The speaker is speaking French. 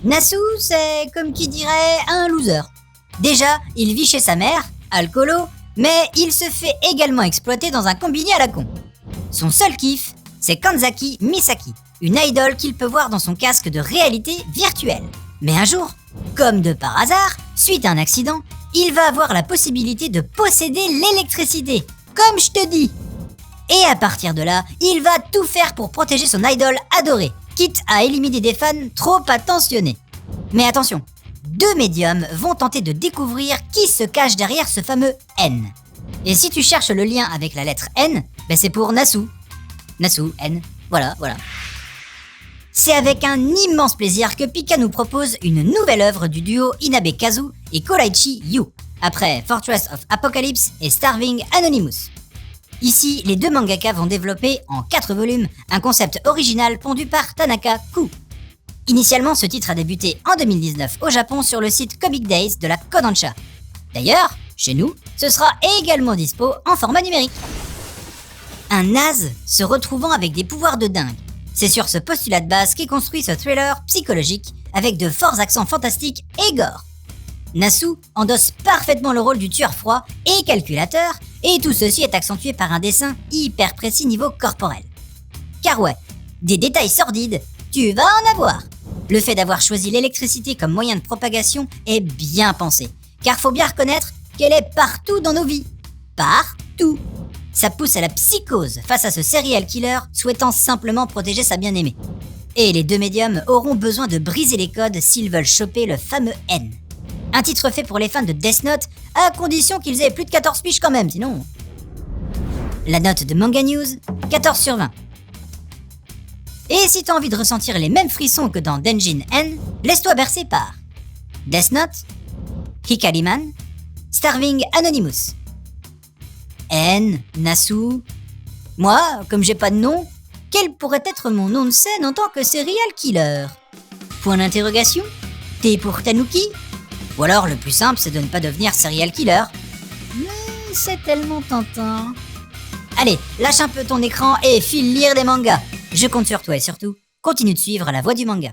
Nasu, c'est comme qui dirait un loser. Déjà, il vit chez sa mère, alcoolo, mais il se fait également exploiter dans un combiné à la con. Son seul kiff, c'est Kanzaki Misaki, une idole qu'il peut voir dans son casque de réalité virtuelle. Mais un jour, comme de par hasard, suite à un accident, il va avoir la possibilité de posséder l'électricité, comme je te dis. Et à partir de là, il va tout faire pour protéger son idole adorée, quitte à éliminer des fans trop attentionnés. Mais attention, deux médiums vont tenter de découvrir qui se cache derrière ce fameux N. Et si tu cherches le lien avec la lettre N, c'est pour Nasu. Nasu, N, voilà. C'est avec un immense plaisir que Pika nous propose une nouvelle œuvre du duo Inabe Kazu et Koraichi Yu, après Fortress of Apocalypse et Starving Anonymous. Ici, les deux mangaka vont développer, en 4 volumes, un concept original pondu par Tanaka Ku. Initialement, ce titre a débuté en 2019 au Japon sur le site Comic Days de la Kodansha. D'ailleurs, chez nous, ce sera également dispo en format numérique. Un naze se retrouvant avec des pouvoirs de dingue. C'est sur ce postulat de base qu'est construit ce thriller psychologique avec de forts accents fantastiques et gore. Nasu endosse parfaitement le rôle du tueur froid et calculateur, et tout ceci est accentué par un dessin hyper précis niveau corporel. Car ouais, des détails sordides, tu vas en avoir. Le fait d'avoir choisi l'électricité comme moyen de propagation est bien pensé, car faut bien reconnaître qu'elle est partout dans nos vies. Partout. Ça pousse à la psychose face à ce serial killer souhaitant simplement protéger sa bien-aimée. Et les deux médiums auront besoin de briser les codes s'ils veulent choper le fameux N. Un titre fait pour les fans de Death Note, à condition qu'ils aient plus de 14 piges quand même, sinon... La note de Manga News, 14 sur 20. Et si t'as envie de ressentir les mêmes frissons que dans Denjin N, laisse-toi bercer par Death Note, Hikariman, Starving Anonymous. N, Nasu... Moi, comme j'ai pas de nom, quel pourrait être mon nom de scène en tant que serial killer? Point d'interrogation? T pour Tanuki? Ou alors le plus simple, c'est de ne pas devenir serial killer. Mais c'est tellement tentant. Allez, lâche un peu ton écran et file lire des mangas. Je compte sur toi et surtout, continue de suivre la voie du manga.